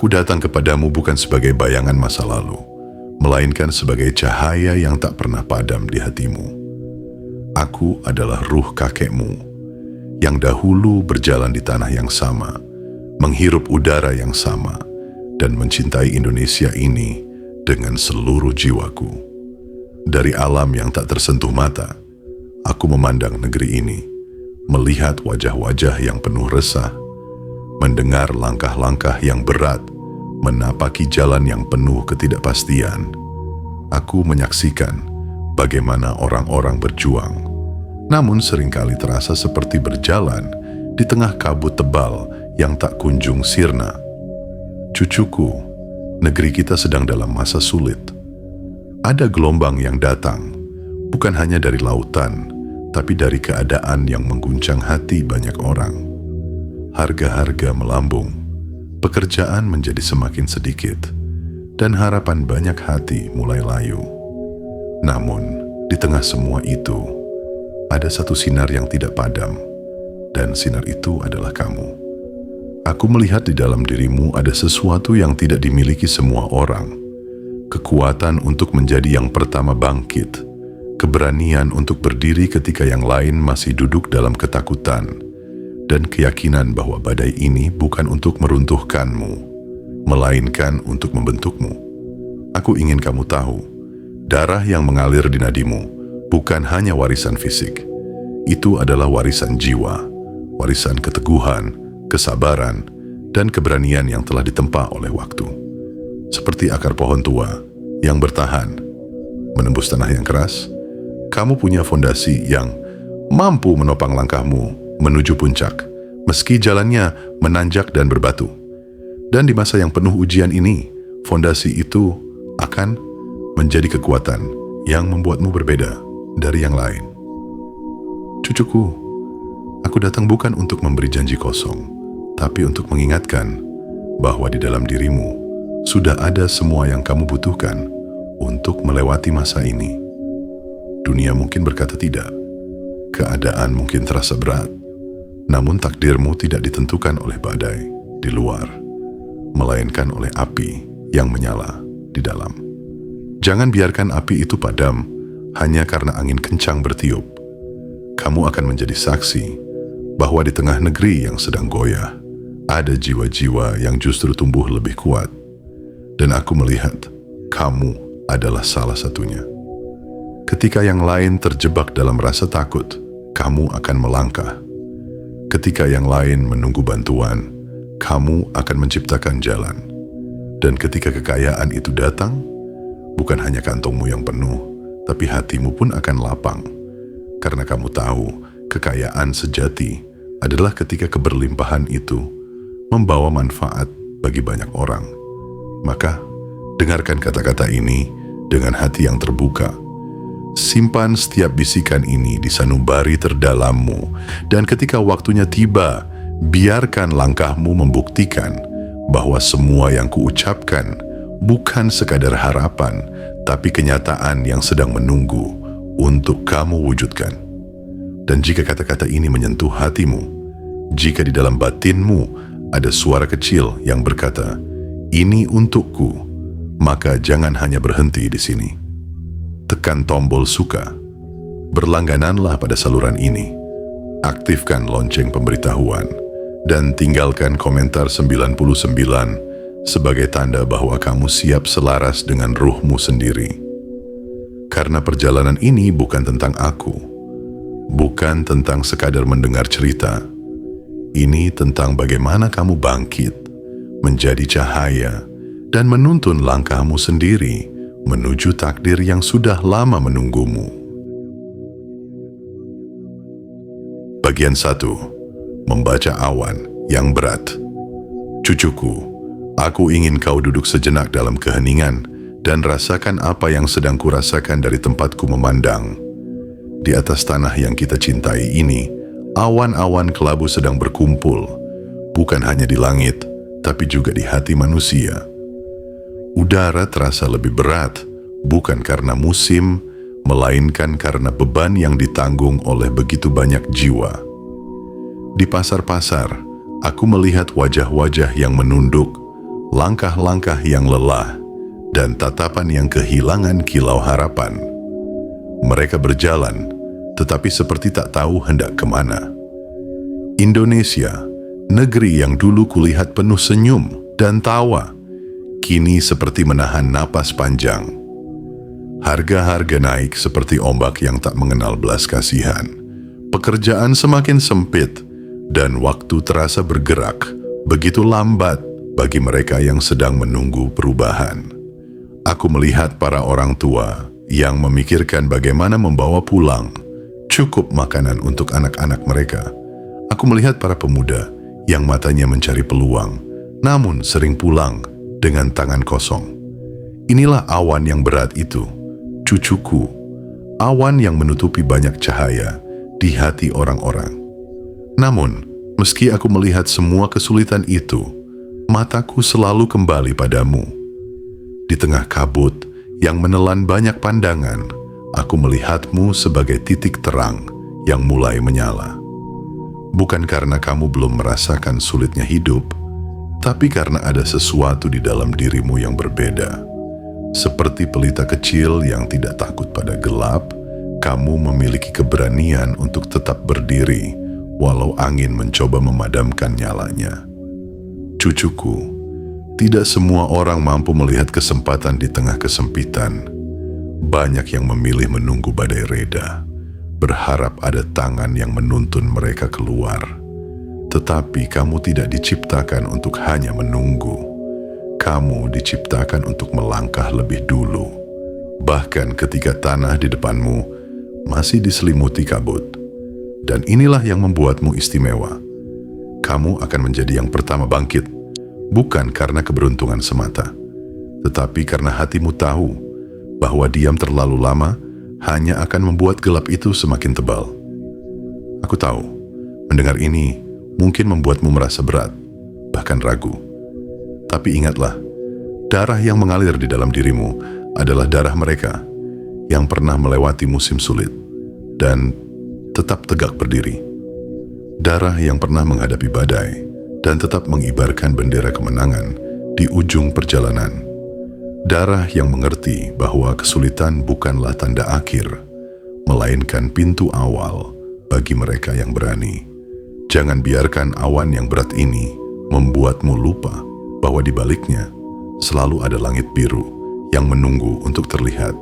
Aku datang kepadamu bukan sebagai bayangan masa lalu, melainkan sebagai cahaya yang tak pernah padam di hatimu. Aku adalah ruh kakekmu, yang dahulu berjalan di tanah yang sama, menghirup udara yang sama, dan mencintai Indonesia ini dengan seluruh jiwaku. Dari alam yang tak tersentuh mata, aku memandang negeri ini, melihat wajah-wajah yang penuh resah, mendengar langkah-langkah yang berat, menapaki jalan yang penuh ketidakpastian. Aku menyaksikan bagaimana orang-orang berjuang, namun seringkali terasa seperti berjalan di tengah kabut tebal yang tak kunjung sirna. Cucuku, negeri kita sedang dalam masa sulit. Ada gelombang yang datang, bukan hanya dari lautan, tapi dari keadaan yang mengguncang hati banyak orang. Harga-harga melambung, pekerjaan menjadi semakin sedikit, dan harapan banyak hati mulai layu. Namun, di tengah semua itu, ada satu sinar yang tidak padam, dan sinar itu adalah kamu. Aku melihat di dalam dirimu ada sesuatu yang tidak dimiliki semua orang. Kekuatan untuk menjadi yang pertama bangkit, keberanian untuk berdiri ketika yang lain masih duduk dalam ketakutan, dan keyakinan bahwa badai ini bukan untuk meruntuhkanmu, melainkan untuk membentukmu. Aku ingin kamu tahu, darah yang mengalir di nadimu bukan hanya warisan fisik. Itu adalah warisan jiwa, warisan keteguhan, kesabaran, dan keberanian yang telah ditempa oleh waktu. Seperti akar pohon tua yang bertahan, menembus tanah yang keras, kamu punya fondasi yang mampu menopang langkahmu menuju puncak, meski jalannya menanjak dan berbatu. Dan di masa yang penuh ujian ini, fondasi itu akan menjadi kekuatan yang membuatmu berbeda dari yang lain. Cucuku, aku datang bukan untuk memberi janji kosong, tapi untuk mengingatkan bahwa di dalam dirimu sudah ada semua yang kamu butuhkan untuk melewati masa ini. Dunia mungkin berkata tidak, keadaan mungkin terasa berat, namun takdirmu tidak ditentukan oleh badai di luar, melainkan oleh api yang menyala di dalam. Jangan biarkan api itu padam hanya karena angin kencang bertiup. Kamu akan menjadi saksi bahwa di tengah negeri yang sedang goyah, ada jiwa-jiwa yang justru tumbuh lebih kuat. Dan aku melihat kamu adalah salah satunya. Ketika yang lain terjebak dalam rasa takut, kamu akan melangkah. Ketika yang lain menunggu bantuan, kamu akan menciptakan jalan. Dan ketika kekayaan itu datang, bukan hanya kantongmu yang penuh, tapi hatimu pun akan lapang. Karena kamu tahu, kekayaan sejati adalah ketika keberlimpahan itu membawa manfaat bagi banyak orang. Maka, dengarkan kata-kata ini dengan hati yang terbuka. Simpan setiap bisikan ini di sanubari terdalammu, dan ketika waktunya tiba, biarkan langkahmu membuktikan bahwa semua yang kuucapkan bukan sekadar harapan, tapi kenyataan yang sedang menunggu untuk kamu wujudkan. Dan jika kata-kata ini menyentuh hatimu, jika di dalam batinmu ada suara kecil yang berkata, "Ini untukku," maka jangan hanya berhenti di sini. Tekan tombol suka, berlanggananlah pada saluran ini, aktifkan lonceng pemberitahuan, dan tinggalkan komentar 99 sebagai tanda bahwa kamu siap selaras dengan ruhmu sendiri. Karena perjalanan ini bukan tentang aku, bukan tentang sekadar mendengar cerita. Ini tentang bagaimana kamu bangkit, menjadi cahaya, dan menuntun langkahmu sendiri menuju takdir yang sudah lama menunggumu. Bagian 1. Membaca awan yang berat. Cucuku, aku ingin kau duduk sejenak dalam keheningan dan rasakan apa yang sedang kurasakan dari tempatku memandang. Di atas tanah yang kita cintai ini, awan-awan kelabu sedang berkumpul, bukan hanya di langit, tapi juga di hati manusia. Udara terasa lebih berat, bukan karena musim, melainkan karena beban yang ditanggung oleh begitu banyak jiwa. Di pasar-pasar, aku melihat wajah-wajah yang menunduk, langkah-langkah yang lelah, dan tatapan yang kehilangan kilau harapan. Mereka berjalan, tetapi seperti tak tahu hendak kemana. Indonesia, negeri yang dulu kulihat penuh senyum dan tawa, kini seperti menahan napas panjang. Harga-harga naik seperti ombak yang tak mengenal belas kasihan. Pekerjaan semakin sempit, dan waktu terasa bergerak begitu lambat bagi mereka yang sedang menunggu perubahan. Aku melihat para orang tua yang memikirkan bagaimana membawa pulang cukup makanan untuk anak-anak mereka. Aku melihat para pemuda yang matanya mencari peluang, namun sering pulang dengan tangan kosong. Inilah awan yang berat itu, cucuku, awan yang menutupi banyak cahaya di hati orang-orang. Namun, meski aku melihat semua kesulitan itu, mataku selalu kembali padamu. Di tengah kabut yang menelan banyak pandangan, aku melihatmu sebagai titik terang yang mulai menyala. Bukan karena kamu belum merasakan sulitnya hidup, tapi karena ada sesuatu di dalam dirimu yang berbeda. Seperti pelita kecil yang tidak takut pada gelap, kamu memiliki keberanian untuk tetap berdiri, walau angin mencoba memadamkan nyalanya. Cucuku, tidak semua orang mampu melihat kesempatan di tengah kesempitan. Banyak yang memilih menunggu badai reda, berharap ada tangan yang menuntun mereka keluar. Tetapi kamu tidak diciptakan untuk hanya menunggu. Kamu diciptakan untuk melangkah lebih dulu. Bahkan ketika tanah di depanmu masih diselimuti kabut. Dan inilah yang membuatmu istimewa. Kamu akan menjadi yang pertama bangkit, bukan karena keberuntungan semata, tetapi karena hatimu tahu bahwa diam terlalu lama hanya akan membuat gelap itu semakin tebal. Aku tahu, mendengar ini mungkin membuatmu merasa berat, bahkan ragu. Tapi ingatlah, darah yang mengalir di dalam dirimu adalah darah mereka yang pernah melewati musim sulit dan tetap tegak berdiri. Darah yang pernah menghadapi badai dan tetap mengibarkan bendera kemenangan di ujung perjalanan. Darah yang mengerti bahwa kesulitan bukanlah tanda akhir, melainkan pintu awal bagi mereka yang berani. Jangan biarkan awan yang berat ini membuatmu lupa bahwa di baliknya selalu ada langit biru yang menunggu untuk terlihat.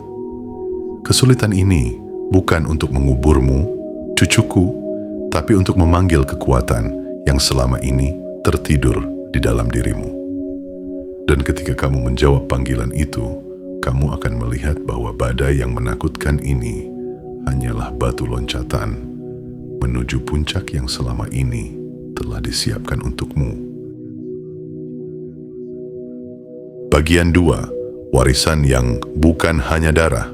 Kesulitan ini bukan untuk menguburmu, cucuku, tapi untuk memanggil kekuatan yang selama ini tertidur di dalam dirimu. Dan ketika kamu menjawab panggilan itu, kamu akan melihat bahwa badai yang menakutkan ini hanyalah batu loncatan menuju puncak yang selama ini telah disiapkan untukmu. Bagian 2, warisan yang bukan hanya darah.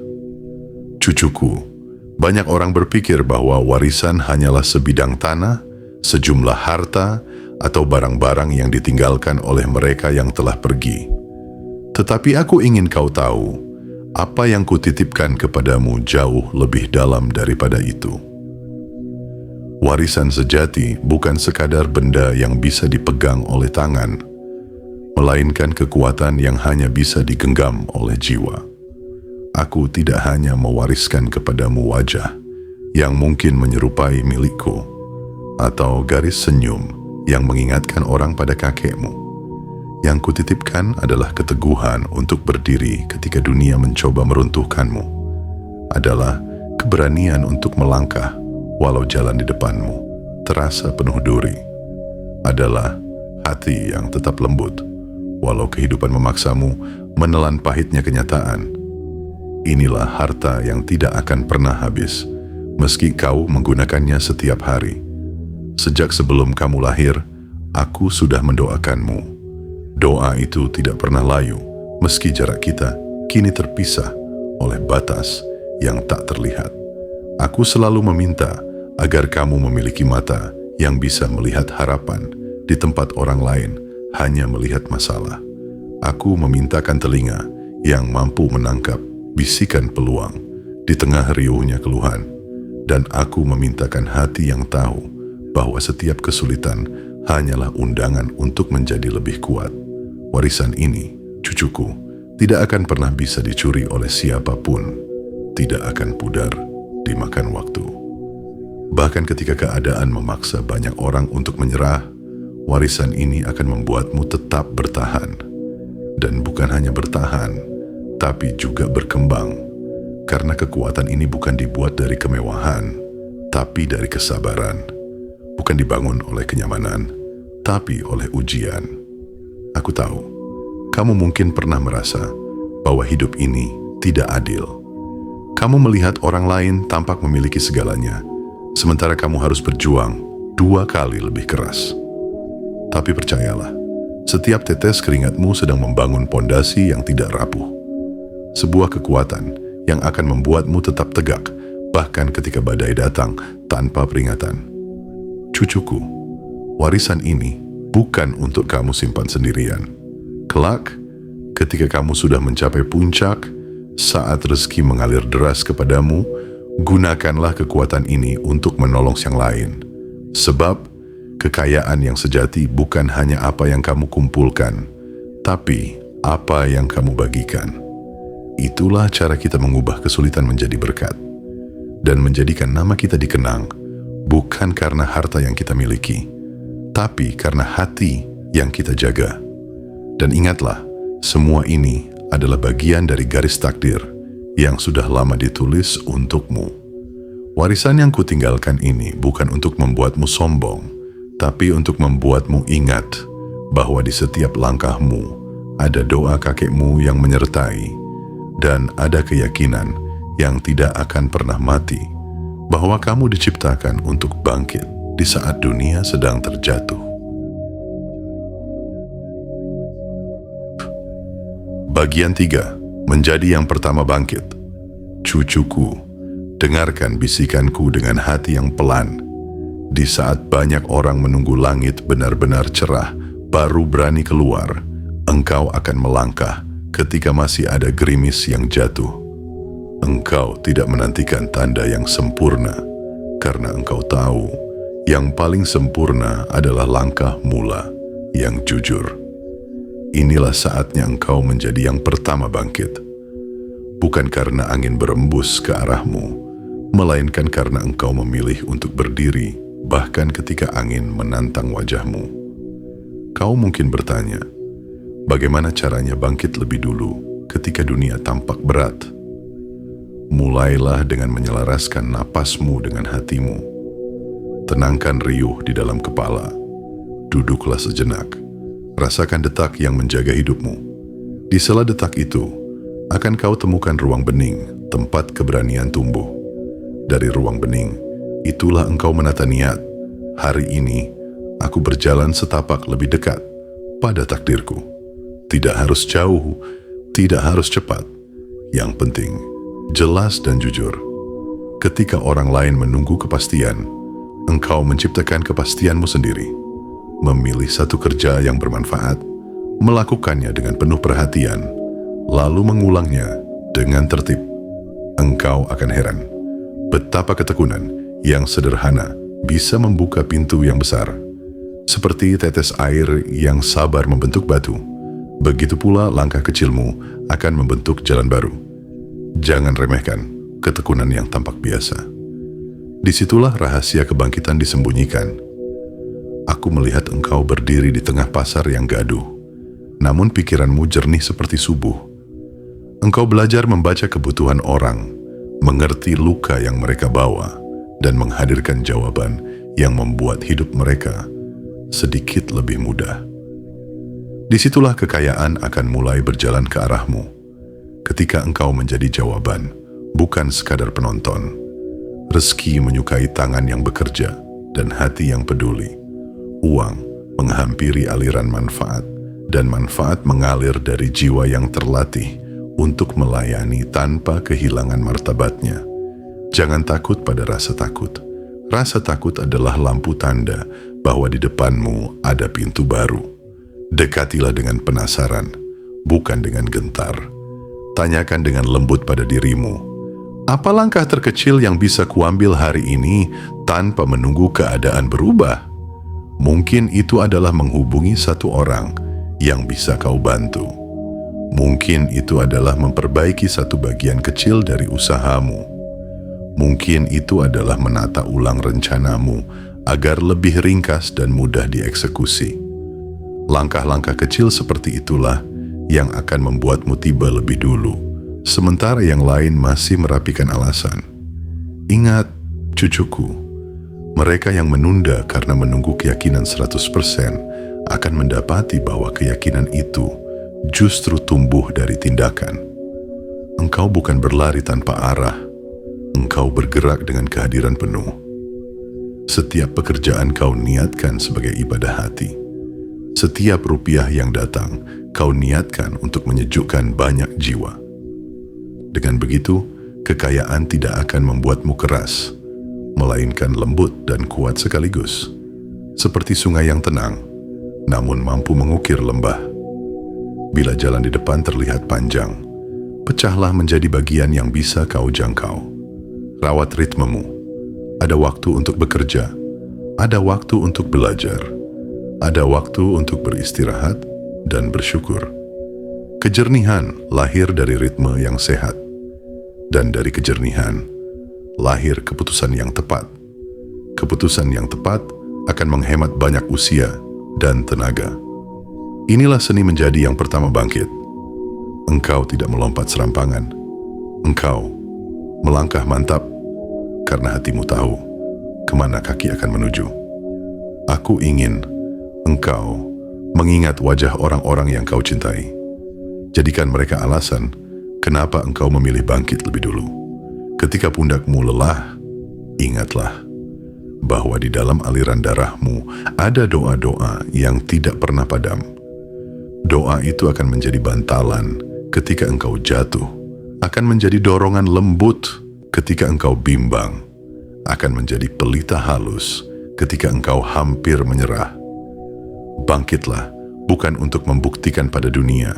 Cucuku, banyak orang berpikir bahwa warisan hanyalah sebidang tanah, sejumlah harta, atau barang-barang yang ditinggalkan oleh mereka yang telah pergi. Tetapi aku ingin kau tahu, apa yang kutitipkan kepadamu jauh lebih dalam daripada itu. Warisan sejati bukan sekadar benda yang bisa dipegang oleh tangan, melainkan kekuatan yang hanya bisa digenggam oleh jiwa. Aku tidak hanya mewariskan kepadamu wajah yang mungkin menyerupai milikku, atau garis senyum yang mengingatkan orang pada kakekmu. Yang kutitipkan adalah keteguhan untuk berdiri ketika dunia mencoba meruntuhkanmu, adalah keberanian untuk melangkah walau jalan di depanmu terasa penuh duri, adalah hati yang tetap lembut walau kehidupan memaksamu menelan pahitnya kenyataan. Inilah harta yang tidak akan pernah habis, meski kau menggunakannya setiap hari. Sejak sebelum kamu lahir, aku sudah mendoakanmu. Doa itu tidak pernah layu, meski jarak kita kini terpisah oleh batas yang tak terlihat. Aku selalu meminta agar kamu memiliki mata yang bisa melihat harapan di tempat orang lain hanya melihat masalah. Aku memintakan telinga yang mampu menangkap bisikan peluang di tengah riuhnya keluhan, dan aku memintakan hati yang tahu bahwa setiap kesulitan hanyalah undangan untuk menjadi lebih kuat. Warisan ini, cucuku, tidak akan pernah bisa dicuri oleh siapapun, tidak akan pudar dimakan waktu. Bahkan ketika keadaan memaksa banyak orang untuk menyerah, warisan ini akan membuatmu tetap bertahan. Dan bukan hanya bertahan, tapi juga berkembang. Karena kekuatan ini bukan dibuat dari kemewahan, tapi dari kesabaran. Bukan dibangun oleh kenyamanan, tapi oleh ujian. Aku tahu, kamu mungkin pernah merasa bahwa hidup ini tidak adil. Kamu melihat orang lain tampak memiliki segalanya, sementara kamu harus berjuang 2 kali lebih keras. Tapi percayalah, setiap tetes keringatmu sedang membangun pondasi yang tidak rapuh. Sebuah kekuatan yang akan membuatmu tetap tegak, bahkan ketika badai datang tanpa peringatan. Cucuku, warisan ini bukan untuk kamu simpan sendirian. Kelak, ketika kamu sudah mencapai puncak, saat rezeki mengalir deras kepadamu, gunakanlah kekuatan ini untuk menolong yang lain. Sebab, kekayaan yang sejati bukan hanya apa yang kamu kumpulkan, tapi apa yang kamu bagikan. Itulah cara kita mengubah kesulitan menjadi berkat, dan menjadikan nama kita dikenang, bukan karena harta yang kita miliki, tapi karena hati yang kita jaga. Dan ingatlah, semua ini adalah bagian dari garis takdir yang sudah lama ditulis untukmu. Warisan yang kutinggalkan ini bukan untuk membuatmu sombong, tapi untuk membuatmu ingat bahwa di setiap langkahmu ada doa kakekmu yang menyertai, dan ada keyakinan yang tidak akan pernah mati bahwa kamu diciptakan untuk bangkit di saat dunia sedang terjatuh. Bagian 3, menjadi yang pertama bangkit. Cucuku, dengarkan bisikanku dengan hati yang pelan. Di saat banyak orang menunggu langit benar-benar cerah, baru berani keluar, engkau akan melangkah ketika masih ada gerimis yang jatuh. Engkau tidak menantikan tanda yang sempurna, karena engkau tahu yang paling sempurna adalah langkah mula yang jujur. Inilah saatnya engkau menjadi yang pertama bangkit. Bukan karena angin berembus ke arahmu, melainkan karena engkau memilih untuk berdiri, bahkan ketika angin menantang wajahmu. Kau mungkin bertanya, bagaimana caranya bangkit lebih dulu ketika dunia tampak berat? Mulailah dengan menyelaraskan napasmu dengan hatimu. Tenangkan riuh di dalam kepala. Duduklah sejenak. Rasakan detak yang menjaga hidupmu. Di sela detak itu, akan kau temukan ruang bening, tempat keberanian tumbuh. Dari ruang bening, itulah engkau menata niat. Hari ini, aku berjalan setapak lebih dekat pada takdirku. Tidak harus jauh, tidak harus cepat. Yang penting, jelas dan jujur. Ketika orang lain menunggu kepastian, engkau menciptakan kepastianmu sendiri. Memilih satu kerja yang bermanfaat, melakukannya dengan penuh perhatian, lalu mengulangnya dengan tertib. Engkau akan heran betapa ketekunan yang sederhana bisa membuka pintu yang besar. Seperti tetes air yang sabar membentuk batu, begitu pula langkah kecilmu akan membentuk jalan baru. Jangan remehkan ketekunan yang tampak biasa. Disitulah rahasia kebangkitan disembunyikan. Aku melihat engkau berdiri di tengah pasar yang gaduh, namun pikiranmu jernih seperti subuh. Engkau belajar membaca kebutuhan orang, mengerti luka yang mereka bawa, dan menghadirkan jawaban yang membuat hidup mereka sedikit lebih mudah. Disitulah kekayaan akan mulai berjalan ke arahmu, ketika engkau menjadi jawaban, bukan sekadar penonton. Rezeki menyukai tangan yang bekerja dan hati yang peduli. Uang menghampiri aliran manfaat, dan manfaat mengalir dari jiwa yang terlatih untuk melayani tanpa kehilangan martabatnya. Jangan takut pada rasa takut. Rasa takut adalah lampu tanda bahwa di depanmu ada pintu baru. Dekatilah dengan penasaran, bukan dengan gentar. Tanyakan dengan lembut pada dirimu, apa langkah terkecil yang bisa kuambil hari ini tanpa menunggu keadaan berubah? Mungkin itu adalah menghubungi satu orang yang bisa kau bantu. Mungkin itu adalah memperbaiki satu bagian kecil dari usahamu. Mungkin itu adalah menata ulang rencanamu agar lebih ringkas dan mudah dieksekusi. Langkah-langkah kecil seperti itulah yang akan membuatmu tiba lebih dulu, sementara yang lain masih merapikan alasan. Ingat, cucuku, mereka yang menunda karena menunggu keyakinan 100% akan mendapati bahwa keyakinan itu justru tumbuh dari tindakan. Engkau bukan berlari tanpa arah, engkau bergerak dengan kehadiran penuh. Setiap pekerjaan kau niatkan sebagai ibadah hati. Setiap rupiah yang datang, kau niatkan untuk menyejukkan banyak jiwa. Dengan begitu, kekayaan tidak akan membuatmu keras, melainkan lembut dan kuat sekaligus. Seperti sungai yang tenang, namun mampu mengukir lembah. Bila jalan di depan terlihat panjang, pecahlah menjadi bagian yang bisa kau jangkau. Rawat ritmemu. Ada waktu untuk bekerja, ada waktu untuk belajar, ada waktu untuk beristirahat dan bersyukur. Kejernihan lahir dari ritme yang sehat, dan dari kejernihan lahir keputusan yang tepat. Keputusan yang tepat akan menghemat banyak usia dan tenaga. Inilah seni menjadi yang pertama bangkit. Engkau tidak melompat serampangan. Engkau melangkah mantap karena hatimu tahu kemana kaki akan menuju. Aku ingin engkau mengingat wajah orang-orang yang kau cintai. Jadikan mereka alasan kenapa engkau memilih bangkit lebih dulu. Ketika pundakmu lelah, ingatlah bahwa di dalam aliran darahmu ada doa-doa yang tidak pernah padam. Doa itu akan menjadi bantalan ketika engkau jatuh, akan menjadi dorongan lembut ketika engkau bimbang, akan menjadi pelita halus ketika engkau hampir menyerah. Bangkitlah bukan untuk membuktikan pada dunia,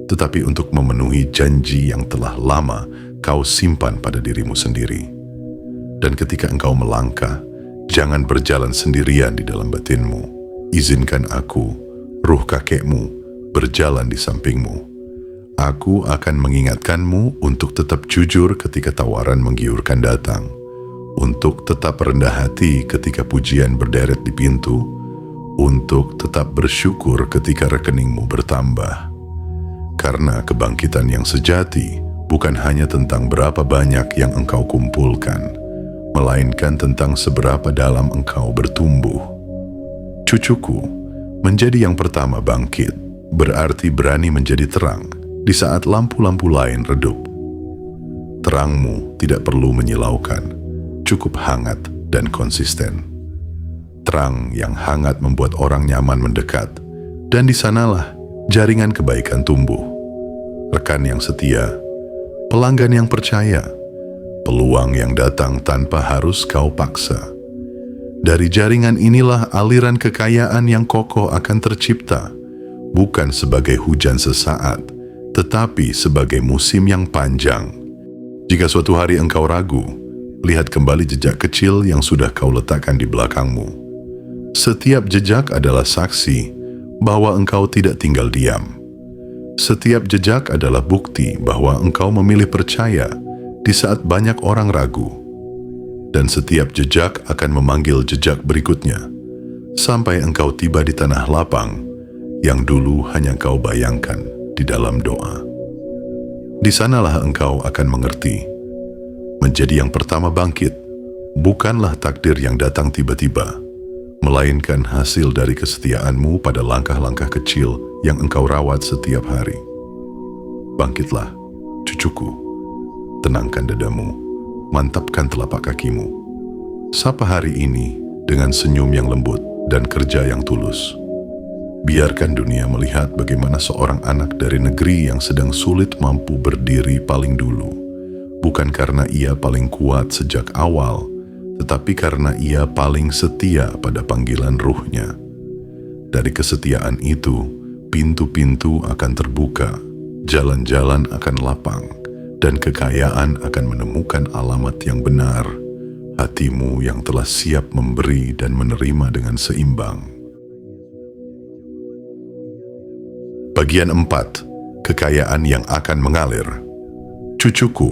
tetapi untuk memenuhi janji yang telah lama kau simpan pada dirimu sendiri. Dan ketika engkau melangkah, jangan berjalan sendirian di dalam batinmu. Izinkan aku, ruh kakekmu, berjalan di sampingmu. Aku akan mengingatkanmu untuk tetap jujur ketika tawaran menggiurkan datang, untuk tetap rendah hati ketika pujian berderet di pintu, untuk tetap bersyukur ketika rekeningmu bertambah. Karena kebangkitan yang sejati bukan hanya tentang berapa banyak yang engkau kumpulkan, melainkan tentang seberapa dalam engkau bertumbuh. Cucuku, menjadi yang pertama bangkit berarti berani menjadi terang di saat lampu-lampu lain redup. Terangmu tidak perlu menyilaukan, cukup hangat dan konsisten. Terang yang hangat membuat orang nyaman mendekat, dan di sanalah jaringan kebaikan tumbuh. Rekan yang setia, pelanggan yang percaya, peluang yang datang tanpa harus kau paksa. Dari jaringan inilah aliran kekayaan yang kokoh akan tercipta, bukan sebagai hujan sesaat, tetapi sebagai musim yang panjang. Jika suatu hari engkau ragu, lihat kembali jejak kecil yang sudah kau letakkan di belakangmu. Setiap jejak adalah saksi bahwa engkau tidak tinggal diam. Setiap jejak adalah bukti bahwa engkau memilih percaya di saat banyak orang ragu. Dan setiap jejak akan memanggil jejak berikutnya, sampai engkau tiba di tanah lapang yang dulu hanya kau bayangkan di dalam doa. Di sanalah engkau akan mengerti, menjadi yang pertama bangkit bukanlah takdir yang datang tiba-tiba, melainkan hasil dari kesetiaanmu pada langkah-langkah kecil yang engkau rawat setiap hari. Bangkitlah, cucuku, tenangkan dadamu, mantapkan telapak kakimu. Sapa hari ini dengan senyum yang lembut dan kerja yang tulus. Biarkan dunia melihat bagaimana seorang anak dari negeri yang sedang sulit mampu berdiri paling dulu, bukan karena ia paling kuat sejak awal, tetapi karena ia paling setia pada panggilan ruhnya. Dari kesetiaan itu, pintu-pintu akan terbuka, jalan-jalan akan lapang, dan kekayaan akan menemukan alamat yang benar. Hatimu yang telah siap memberi dan menerima dengan seimbang. Bagian 4. Kekayaan yang akan mengalir. Cucuku,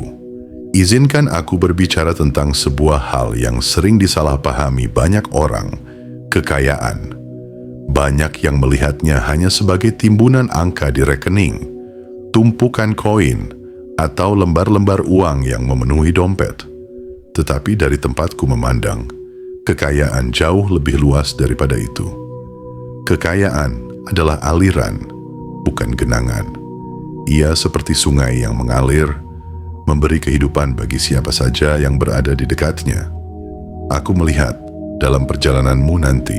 izinkan aku berbicara tentang sebuah hal yang sering disalahpahami banyak orang, kekayaan. Banyak yang melihatnya hanya sebagai timbunan angka di rekening, tumpukan koin, atau lembar-lembar uang yang memenuhi dompet. Tetapi dari tempatku memandang, kekayaan jauh lebih luas daripada itu. Kekayaan adalah aliran, bukan genangan. Ia seperti sungai yang mengalir, memberi kehidupan bagi siapa saja yang berada di dekatnya. Aku melihat dalam perjalananmu nanti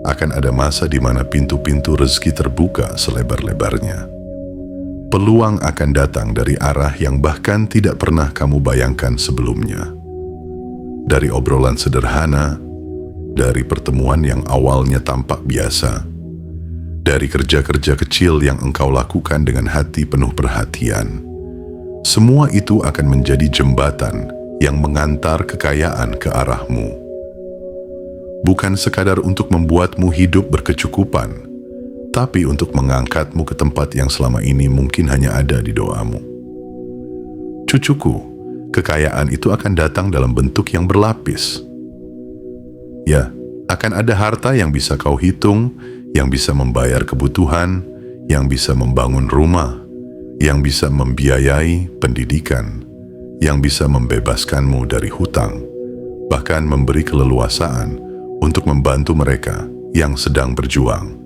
akan ada masa di mana pintu-pintu rezeki terbuka selebar-lebarnya. Peluang akan datang dari arah yang bahkan tidak pernah kamu bayangkan sebelumnya. Dari obrolan sederhana, dari pertemuan yang awalnya tampak biasa, dari kerja-kerja kecil yang engkau lakukan dengan hati penuh perhatian. Semua itu akan menjadi jembatan yang mengantar kekayaan ke arahmu. Bukan sekadar untuk membuatmu hidup berkecukupan, tapi untuk mengangkatmu ke tempat yang selama ini mungkin hanya ada di doamu. Cucuku, kekayaan itu akan datang dalam bentuk yang berlapis. Ya, akan ada harta yang bisa kau hitung, yang bisa membayar kebutuhan, yang bisa membangun rumah, yang bisa membiayai pendidikan, yang bisa membebaskanmu dari hutang, bahkan memberi keleluasaan untuk membantu mereka yang sedang berjuang.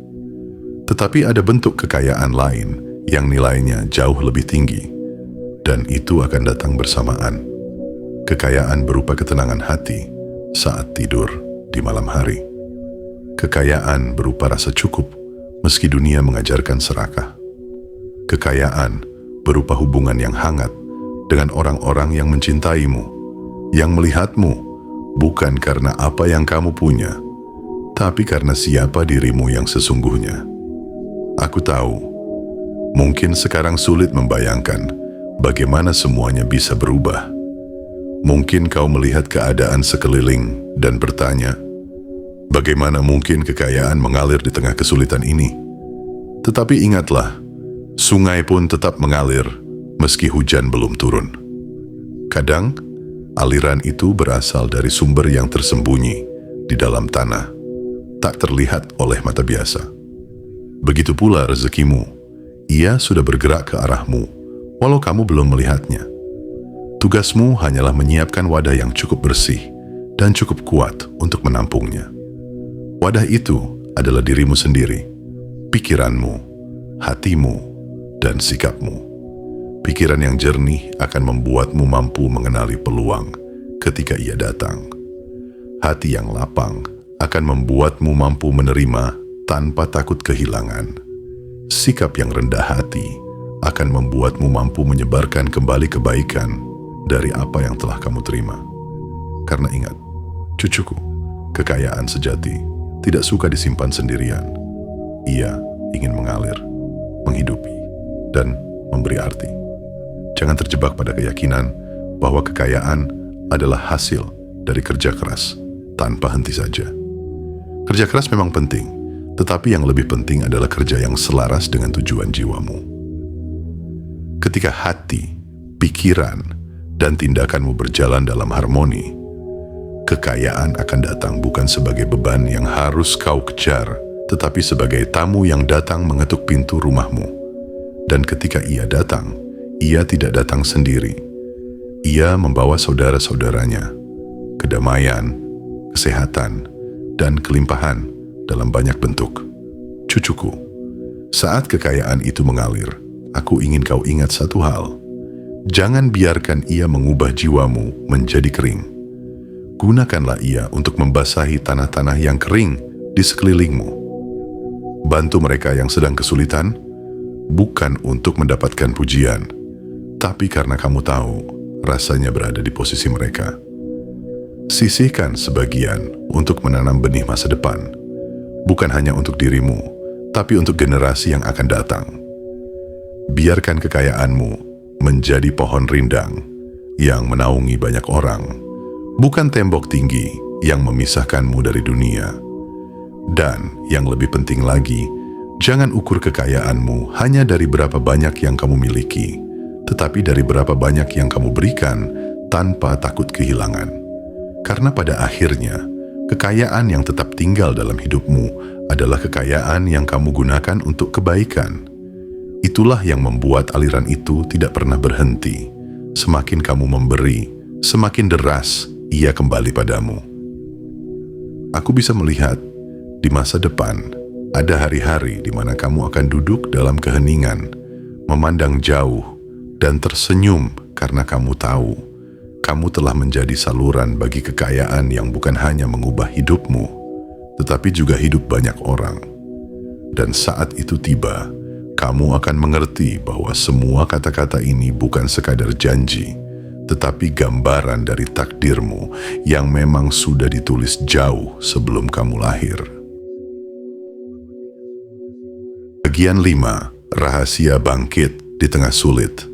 Tetapi ada bentuk kekayaan lain yang nilainya jauh lebih tinggi, dan itu akan datang bersamaan. Kekayaan berupa ketenangan hati saat tidur di malam hari. Kekayaan berupa rasa cukup meski dunia mengajarkan serakah. Kekayaan berupa hubungan yang hangat dengan orang-orang yang mencintaimu, yang melihatmu bukan karena apa yang kamu punya, tapi karena siapa dirimu yang sesungguhnya. Aku tahu, mungkin sekarang sulit membayangkan bagaimana semuanya bisa berubah. Mungkin kau melihat keadaan sekeliling dan bertanya, bagaimana mungkin kekayaan mengalir di tengah kesulitan ini? Tetapi ingatlah, sungai pun tetap mengalir meski hujan belum turun. Kadang, aliran itu berasal dari sumber yang tersembunyi di dalam tanah, tak terlihat oleh mata biasa. Begitu pula rezekimu, ia sudah bergerak ke arahmu, walau kamu belum melihatnya. Tugasmu hanyalah menyiapkan wadah yang cukup bersih dan cukup kuat untuk menampungnya. Wadah itu adalah dirimu sendiri, pikiranmu, hatimu, dan sikapmu. Pikiran yang jernih akan membuatmu mampu mengenali peluang ketika ia datang. Hati yang lapang akan membuatmu mampu menerima tanpa takut kehilangan. Sikap yang rendah hati akan membuatmu mampu menyebarkan kembali kebaikan dari apa yang telah kamu terima. Karena ingat, cucuku, kekayaan sejati tidak suka disimpan sendirian. Ia ingin mengalir, menghidupi, dan memberi arti. Jangan terjebak pada keyakinan bahwa kekayaan adalah hasil dari kerja keras tanpa henti saja. Kerja keras memang penting, tetapi yang lebih penting adalah kerja yang selaras dengan tujuan jiwamu. Ketika hati, pikiran, dan tindakanmu berjalan dalam harmoni, kekayaan akan datang bukan sebagai beban yang harus kau kejar, tetapi sebagai tamu yang datang mengetuk pintu rumahmu. Dan ketika ia datang, ia tidak datang sendiri. Ia membawa saudara-saudaranya, kedamaian, kesehatan, dan kelimpahan dalam banyak bentuk. Cucuku, saat kekayaan itu mengalir, aku ingin kau ingat satu hal. Jangan biarkan ia mengubah jiwamu menjadi kering. Gunakanlah ia untuk membasahi tanah-tanah yang kering di sekelilingmu. Bantu mereka yang sedang kesulitan, bukan untuk mendapatkan pujian, tapi karena kamu tahu rasanya berada di posisi mereka. Sisihkan sebagian untuk menanam benih masa depan, bukan hanya untuk dirimu, tapi untuk generasi yang akan datang. Biarkan kekayaanmu menjadi pohon rindang yang menaungi banyak orang, bukan tembok tinggi yang memisahkanmu dari dunia. Dan yang lebih penting lagi, Jangan ukur kekayaanmu hanya dari berapa banyak yang kamu miliki, tetapi dari berapa banyak yang kamu berikan tanpa takut kehilangan. Karena pada akhirnya, kekayaan yang tetap tinggal dalam hidupmu adalah kekayaan yang kamu gunakan untuk kebaikan. Itulah yang membuat aliran itu tidak pernah berhenti. Semakin kamu memberi, semakin deras ia kembali padamu. Aku bisa melihat di masa depan ada hari-hari di mana kamu akan duduk dalam keheningan, memandang jauh, dan tersenyum karena kamu tahu kamu telah menjadi saluran bagi kekayaan yang bukan hanya mengubah hidupmu, tetapi juga hidup banyak orang. Dan saat itu tiba, kamu akan mengerti bahwa semua kata-kata ini bukan sekadar janji, tetapi gambaran dari takdirmu yang memang sudah ditulis jauh sebelum kamu lahir. Bagian 5. Rahasia bangkit di tengah sulit.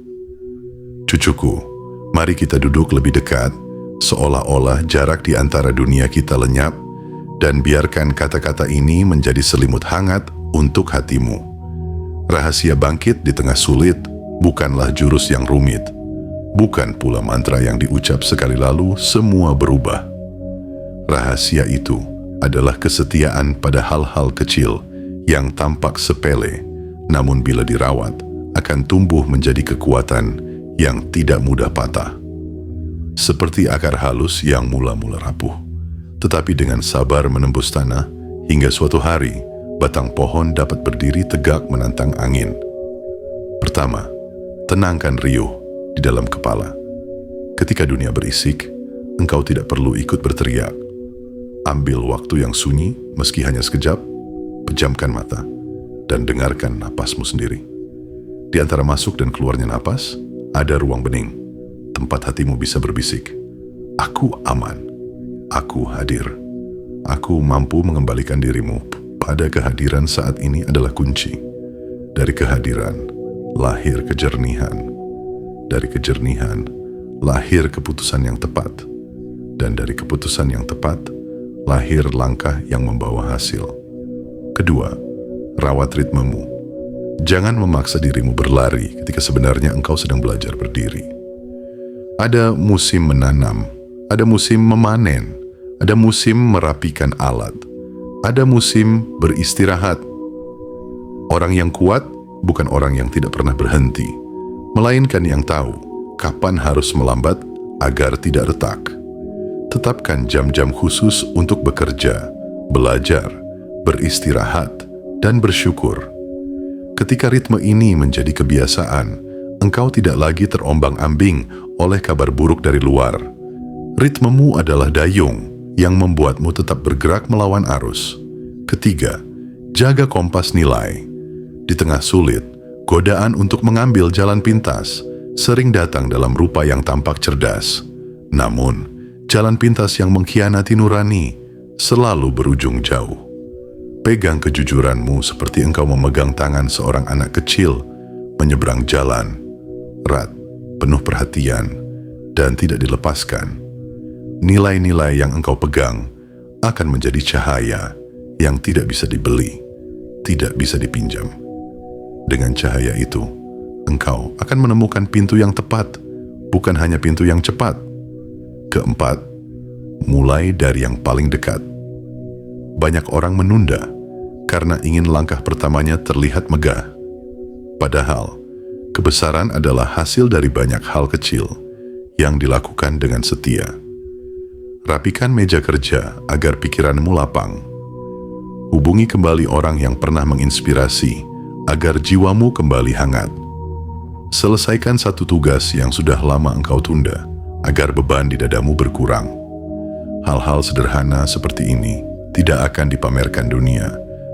Cucuku, mari kita duduk lebih dekat, seolah-olah jarak di antara dunia kita lenyap, dan biarkan kata-kata ini menjadi selimut hangat untuk hatimu. Rahasia bangkit di tengah sulit bukanlah jurus yang rumit. Bukan pula mantra yang diucap sekali lalu semua berubah. Rahasia itu adalah kesetiaan pada hal-hal kecil yang tampak sepele, namun bila dirawat akan tumbuh menjadi kekuatan yang tidak mudah patah. Seperti akar halus yang mula-mula rapuh, tetapi dengan sabar menembus tanah hingga suatu hari batang pohon dapat berdiri tegak menantang angin. Pertama, tenangkan riuh di dalam kepala. Ketika dunia berisik, engkau tidak perlu ikut berteriak. Ambil waktu yang sunyi, meski hanya sekejap, pejamkan mata, dan dengarkan napasmu sendiri. Di antara masuk dan keluarnya napas, ada ruang bening, tempat hatimu bisa berbisik. Aku aman, aku hadir, aku mampu mengembalikan dirimu pada kehadiran saat ini adalah kunci. Dari kehadiran, lahir kejernihan. Dari kejernihan, lahir keputusan yang tepat. Dan dari keputusan yang tepat, lahir langkah yang membawa hasil. Kedua, rawat ritmemu. Jangan memaksa dirimu berlari ketika sebenarnya engkau sedang belajar berdiri. Ada musim menanam, ada musim memanen, ada musim merapikan alat, ada musim beristirahat. Orang yang kuat bukan orang yang tidak pernah berhenti, melainkan yang tahu kapan harus melambat agar tidak retak. Tetapkan jam-jam khusus untuk bekerja, belajar, beristirahat, dan bersyukur. Ketika ritme ini menjadi kebiasaan, engkau tidak lagi terombang-ambing oleh kabar buruk dari luar. Ritmemu adalah dayung yang membuatmu tetap bergerak melawan arus. Ketiga, jaga kompas nilai. Di tengah sulit, godaan untuk mengambil jalan pintas sering datang dalam rupa yang tampak cerdas. Namun, jalan pintas yang mengkhianati nurani selalu berujung jauh. Pegang kejujuranmu seperti engkau memegang tangan seorang anak kecil menyeberang jalan, erat, penuh perhatian, dan tidak dilepaskan. Nilai-nilai yang engkau pegang akan menjadi cahaya yang tidak bisa dibeli, tidak bisa dipinjam. Dengan cahaya itu, engkau akan menemukan pintu yang tepat, bukan hanya pintu yang cepat. Keempat, mulai dari yang paling dekat. Banyak orang menunda karena ingin langkah pertamanya terlihat megah. Padahal, kebesaran adalah hasil dari banyak hal kecil yang dilakukan dengan setia. Rapikan meja kerja agar pikiranmu lapang. Hubungi kembali orang yang pernah menginspirasi agar jiwamu kembali hangat. Selesaikan satu tugas yang sudah lama engkau tunda agar beban di dadamu berkurang. Hal-hal sederhana seperti ini tidak akan dipamerkan dunia,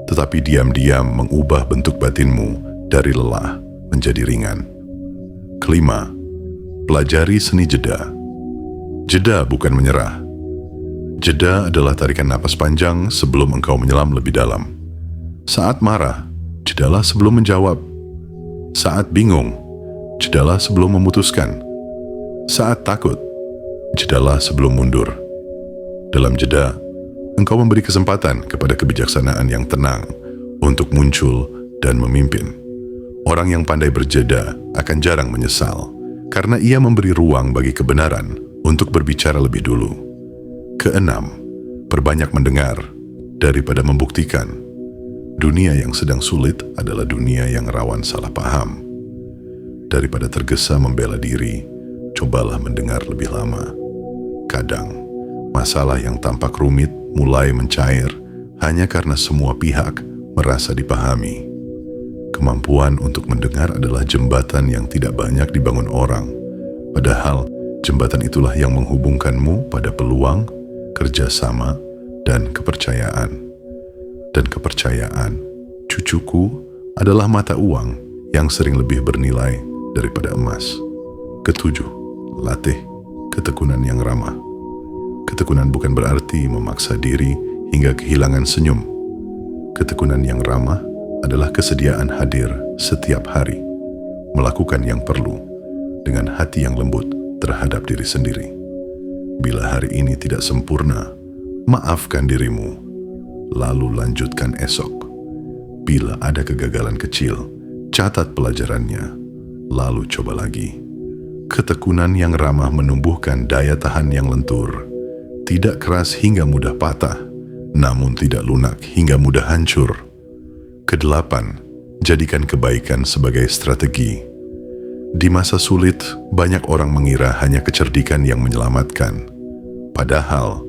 tetapi diam-diam mengubah bentuk batinmu dari lelah menjadi ringan. Kelima, pelajari seni jeda. Jeda bukan menyerah. Jeda adalah tarikan napas panjang sebelum engkau menyelam lebih dalam. Saat marah, jedalah sebelum menjawab. Saat bingung, jedalah sebelum memutuskan. Saat takut, jedalah sebelum mundur. Dalam jeda, engkau memberi kesempatan kepada kebijaksanaan yang tenang untuk muncul dan memimpin. Orang yang pandai berjeda akan jarang menyesal, karena ia memberi ruang bagi kebenaran untuk berbicara lebih dulu. Keenam, perbanyak mendengar daripada membuktikan. Dunia yang sedang sulit adalah dunia yang rawan salah paham. Daripada tergesa membela diri, cobalah mendengar lebih lama. Kadang, masalah yang tampak rumit mulai mencair hanya karena semua pihak merasa dipahami. Kemampuan untuk mendengar adalah jembatan yang tidak banyak dibangun orang. Padahal, jembatan itulah yang menghubungkanmu pada peluang, kerjasama, dan kepercayaan. Dan kepercayaan, cucuku, adalah mata uang yang sering lebih bernilai daripada emas. Ketujuh, latih ketekunan yang ramah. Ketekunan bukan berarti memaksa diri hingga kehilangan senyum. Ketekunan yang ramah adalah kesediaan hadir setiap hari, melakukan yang perlu dengan hati yang lembut terhadap diri sendiri. Bila hari ini tidak sempurna, maafkan dirimu, lalu lanjutkan esok. Bila ada kegagalan kecil, catat pelajarannya, lalu coba lagi. Ketekunan yang ramah menumbuhkan daya tahan yang lentur, tidak keras hingga mudah patah, namun tidak lunak hingga mudah hancur. Kedelapan, jadikan kebaikan sebagai strategi. Di masa sulit, banyak orang mengira hanya kecerdikan yang menyelamatkan. Padahal,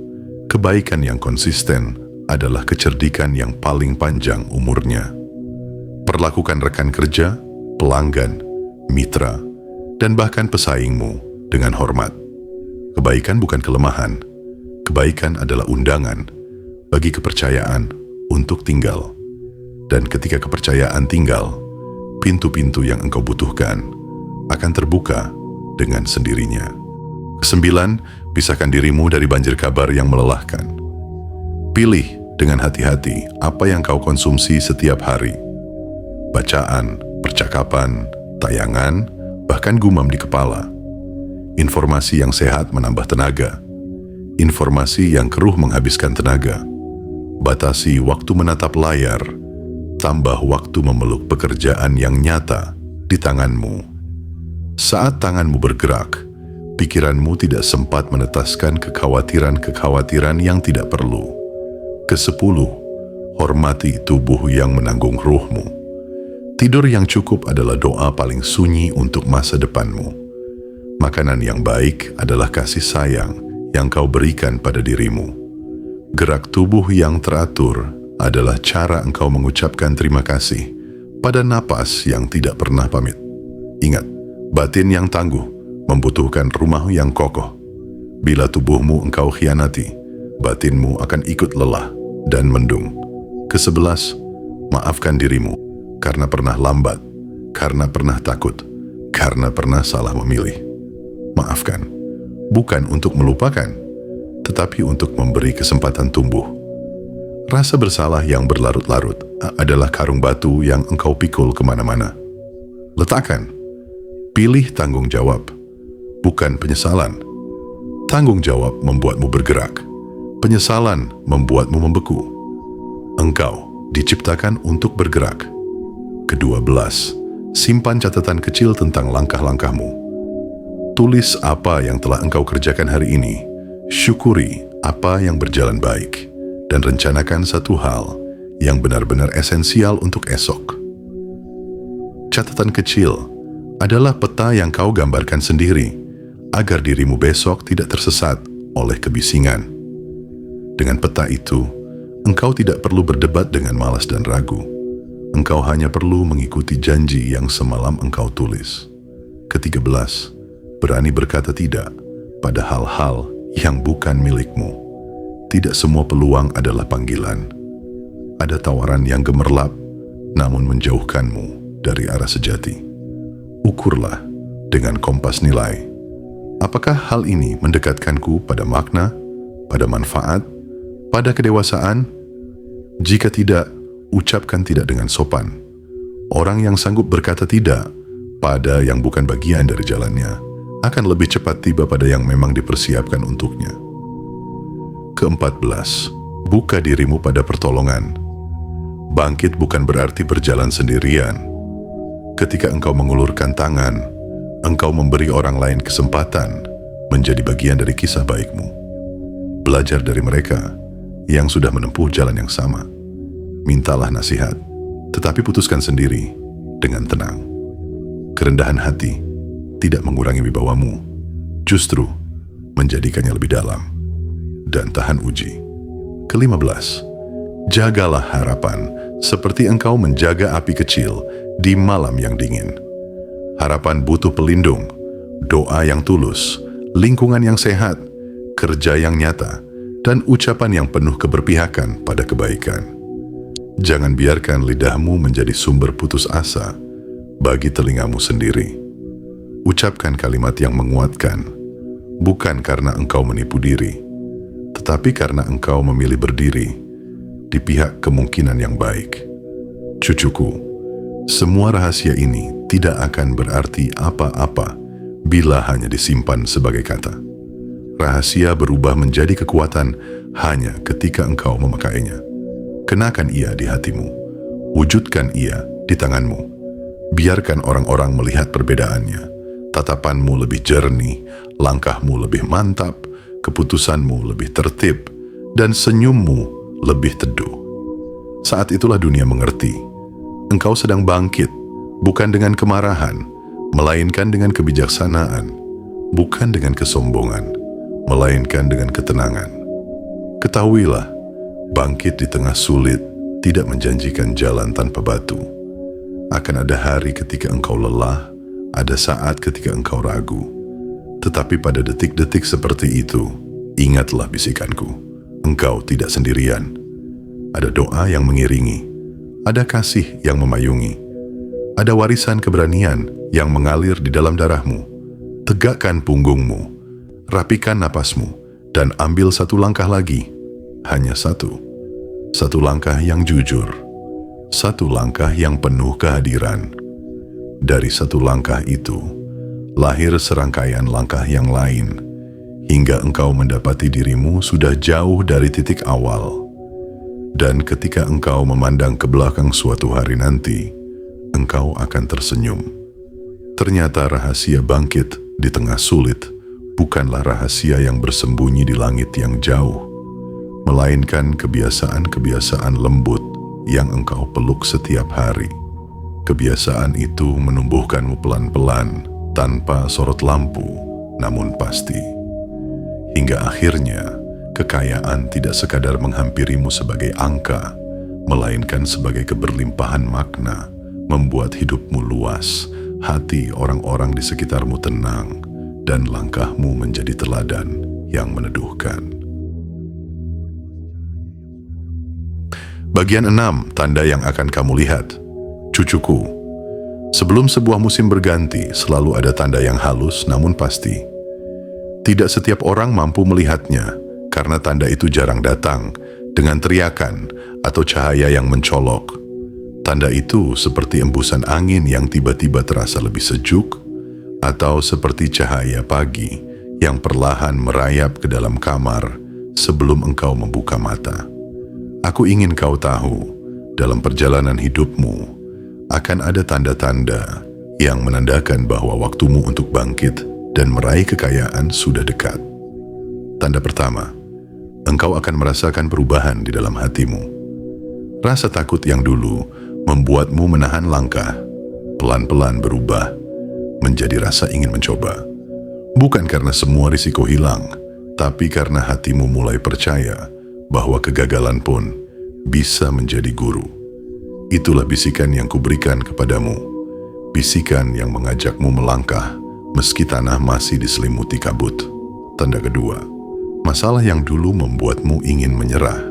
kebaikan yang konsisten adalah kecerdikan yang paling panjang umurnya. Perlakukan rekan kerja, pelanggan, mitra, dan bahkan pesaingmu dengan hormat. Kebaikan bukan kelemahan. Kebaikan adalah undangan bagi kepercayaan untuk tinggal. Dan ketika kepercayaan tinggal, pintu-pintu yang engkau butuhkan akan terbuka dengan sendirinya. Kesembilan, pisahkan dirimu dari banjir kabar yang melelahkan. Pilih dengan hati-hati apa yang kau konsumsi setiap hari. Bacaan, percakapan, tayangan, bahkan gumam di kepala. Informasi yang sehat menambah tenaga. Informasi yang keruh menghabiskan tenaga. Batasi waktu menatap layar, tambah waktu memeluk pekerjaan yang nyata di tanganmu. Saat tanganmu bergerak, pikiranmu tidak sempat menetaskan kekhawatiran-kekhawatiran yang tidak perlu. Kesepuluh, hormati tubuh yang menanggung ruhmu. Tidur yang cukup adalah doa paling sunyi untuk masa depanmu. Makanan yang baik adalah kasih sayang yang kau berikan pada dirimu. Gerak tubuh yang teratur adalah cara engkau mengucapkan terima kasih pada napas yang tidak pernah pamit. Ingat, batin yang tangguh membutuhkan rumah yang kokoh. Bila tubuhmu engkau khianati, batinmu akan ikut lelah dan mendung. Kesebelas, maafkan dirimu karena pernah lambat, karena pernah takut, karena pernah salah memilih. Maafkan, bukan untuk melupakan, tetapi untuk memberi kesempatan tumbuh. Rasa bersalah yang berlarut-larut adalah karung batu yang engkau pikul kemana-mana. Letakkan. Pilih tanggung jawab, bukan penyesalan. Tanggung jawab membuatmu bergerak. Penyesalan membuatmu membeku. Engkau diciptakan untuk bergerak. Ke-12, simpan catatan kecil tentang langkah-langkahmu. Tulis apa yang telah engkau kerjakan hari ini. Syukuri apa yang berjalan baik. Dan rencanakan satu hal yang benar-benar esensial untuk esok. Catatan kecil adalah peta yang kau gambarkan sendiri agar dirimu besok tidak tersesat oleh kebisingan. Dengan peta itu, engkau tidak perlu berdebat dengan malas dan ragu. Engkau hanya perlu mengikuti janji yang semalam engkau tulis. Ke-13, berani berkata tidak pada hal-hal yang bukan milikmu. Tidak semua peluang adalah panggilan. Ada tawaran yang gemerlap, namun menjauhkanmu dari arah sejati. Ukurlah dengan kompas nilai. Apakah hal ini mendekatkanku pada makna, pada manfaat, pada kedewasaan? Jika tidak, ucapkan tidak dengan sopan. Orang yang sanggup berkata tidak pada yang bukan bagian dari jalannya akan lebih cepat tiba pada yang memang dipersiapkan untuknya. Ke-14, buka dirimu pada pertolongan. Bangkit bukan berarti berjalan sendirian. Ketika engkau mengulurkan tangan, engkau memberi orang lain kesempatan menjadi bagian dari kisah baikmu. Belajar dari mereka yang sudah menempuh jalan yang sama. Mintalah nasihat, tetapi putuskan sendiri dengan tenang. Kerendahan hati tidak mengurangi wibawamu, justru menjadikannya lebih dalam. Dan tahan uji. Ke-15, jagalah harapan seperti engkau menjaga api kecil di malam yang dingin. Harapan butuh pelindung, doa yang tulus, lingkungan yang sehat, kerja yang nyata, dan ucapan yang penuh keberpihakan pada kebaikan. Jangan biarkan lidahmu menjadi sumber putus asa bagi telingamu sendiri. Ucapkan kalimat yang menguatkan, bukan karena engkau menipu diri, tetapi karena engkau memilih berdiri di pihak kemungkinan yang baik. Cucuku, semua rahasia ini tidak akan berarti apa-apa bila hanya disimpan sebagai kata. Rahasia berubah menjadi kekuatan hanya ketika engkau memakainya. Kenakan ia di hatimu, wujudkan ia di tanganmu. Biarkan orang-orang melihat perbedaannya. Tatapanmu lebih jernih, langkahmu lebih mantap, keputusanmu lebih tertib, dan senyummu lebih teduh. Saat itulah dunia mengerti, engkau sedang bangkit, bukan dengan kemarahan, melainkan dengan kebijaksanaan, bukan dengan kesombongan, melainkan dengan ketenangan. Ketahuilah, bangkit di tengah sulit tidak menjanjikan jalan tanpa batu. Akan ada hari ketika engkau lelah, ada saat ketika engkau ragu. Tetapi pada detik-detik seperti itu, ingatlah bisikanku, engkau tidak sendirian. Ada doa yang mengiringi, ada kasih yang memayungi, ada warisan keberanian yang mengalir di dalam darahmu. Tegakkan punggungmu, rapikan napasmu, dan ambil satu langkah lagi. Hanya satu. Satu langkah yang jujur. Satu langkah yang penuh kehadiran. Dari satu langkah itu, lahir serangkaian langkah yang lain, hingga engkau mendapati dirimu sudah jauh dari titik awal. Dan ketika engkau memandang ke belakang suatu hari nanti, engkau akan tersenyum. Ternyata rahasia bangkit di tengah sulit bukanlah rahasia yang bersembunyi di langit yang jauh, melainkan kebiasaan-kebiasaan lembut yang engkau peluk setiap hari. Kebiasaan itu menumbuhkanmu pelan-pelan, tanpa sorot lampu, namun pasti. Hingga akhirnya, kekayaan tidak sekadar menghampirimu sebagai angka, melainkan sebagai keberlimpahan makna, membuat hidupmu luas, hati orang-orang di sekitarmu tenang, dan langkahmu menjadi teladan yang meneduhkan. Bagian 6, tanda yang akan kamu lihat. Cucuku, sebelum sebuah musim berganti, selalu ada tanda yang halus namun pasti. Tidak setiap orang mampu melihatnya, karena tanda itu jarang datang dengan teriakan atau cahaya yang mencolok. Tanda itu seperti embusan angin yang tiba-tiba terasa lebih sejuk, atau seperti cahaya pagi yang perlahan merayap ke dalam kamar sebelum engkau membuka mata. Aku ingin kau tahu, dalam perjalanan hidupmu, akan ada tanda-tanda yang menandakan bahwa waktumu untuk bangkit dan meraih kekayaan sudah dekat. Tanda pertama, engkau akan merasakan perubahan di dalam hatimu. Rasa takut yang dulu membuatmu menahan langkah, pelan-pelan berubah menjadi rasa ingin mencoba. Bukan karena semua risiko hilang, tapi karena hatimu mulai percaya bahwa kegagalan pun bisa menjadi guru. Itulah bisikan yang kuberikan kepadamu, bisikan yang mengajakmu melangkah meski tanah masih diselimuti kabut. Tanda kedua, masalah yang dulu membuatmu ingin menyerah,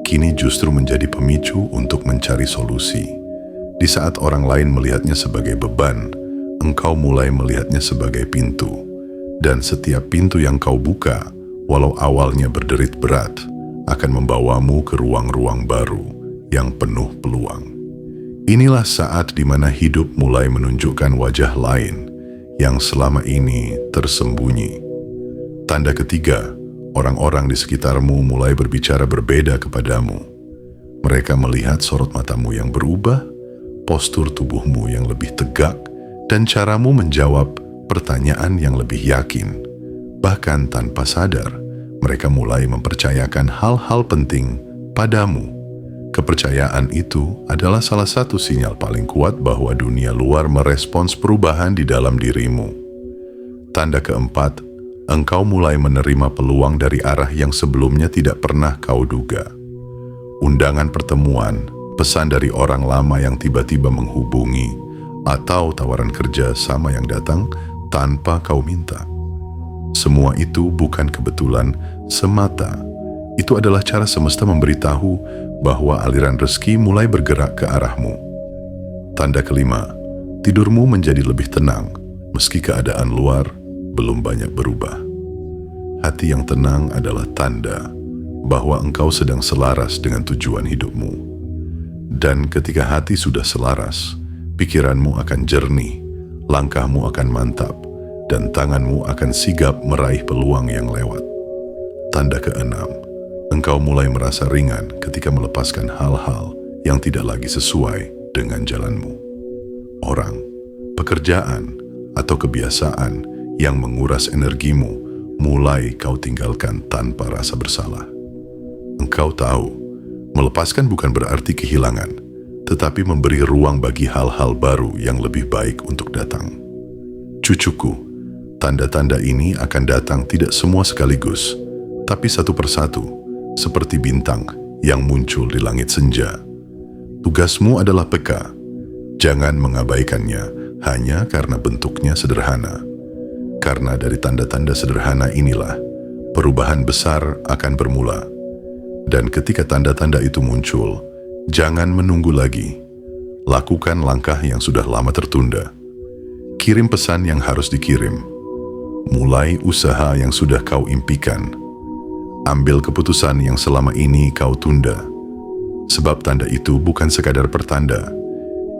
kini justru menjadi pemicu untuk mencari solusi. Di saat orang lain melihatnya sebagai beban, engkau mulai melihatnya sebagai pintu. Dan setiap pintu yang kau buka, walau awalnya berderit berat, akan membawamu ke ruang-ruang baru yang penuh peluang. Inilah saat di mana hidup mulai menunjukkan wajah lain yang selama ini tersembunyi. Tanda ketiga, orang-orang di sekitarmu mulai berbicara berbeda kepadamu. Mereka melihat sorot matamu yang berubah, postur tubuhmu yang lebih tegak, dan caramu menjawab pertanyaan yang lebih yakin. Bahkan tanpa sadar, mereka mulai mempercayakan hal-hal penting padamu. Kepercayaan itu adalah salah satu sinyal paling kuat bahwa dunia luar merespons perubahan di dalam dirimu. Tanda keempat, engkau mulai menerima peluang dari arah yang sebelumnya tidak pernah kau duga. Undangan pertemuan, pesan dari orang lama yang tiba-tiba menghubungi, atau tawaran kerja sama yang datang tanpa kau minta. Semua itu bukan kebetulan semata. Itu adalah cara semesta memberitahu bahwa aliran rezeki mulai bergerak ke arahmu. Tanda kelima, tidurmu menjadi lebih tenang meski keadaan luar belum banyak berubah. Hati yang tenang adalah tanda bahwa engkau sedang selaras dengan tujuan hidupmu. Dan ketika hati sudah selaras, pikiranmu akan jernih, langkahmu akan mantap, dan tanganmu akan sigap meraih peluang yang lewat. Tanda keenam, engkau mulai merasa ringan ketika melepaskan hal-hal yang tidak lagi sesuai dengan jalanmu. Orang, pekerjaan, atau kebiasaan yang menguras energimu mulai kau tinggalkan tanpa rasa bersalah. Engkau tahu, melepaskan bukan berarti kehilangan, tetapi memberi ruang bagi hal-hal baru yang lebih baik untuk datang. Cucuku, tanda-tanda ini akan datang tidak semua sekaligus, tapi satu persatu, seperti bintang yang muncul di langit senja. Tugasmu adalah peka. Jangan mengabaikannya hanya karena bentuknya sederhana. Karena dari tanda-tanda sederhana inilah, perubahan besar akan bermula. Dan ketika tanda-tanda itu muncul, jangan menunggu lagi. Lakukan langkah yang sudah lama tertunda. Kirim pesan yang harus dikirim. Mulai usaha yang sudah kau impikan. Ambil keputusan yang selama ini kau tunda. Sebab tanda itu bukan sekadar pertanda.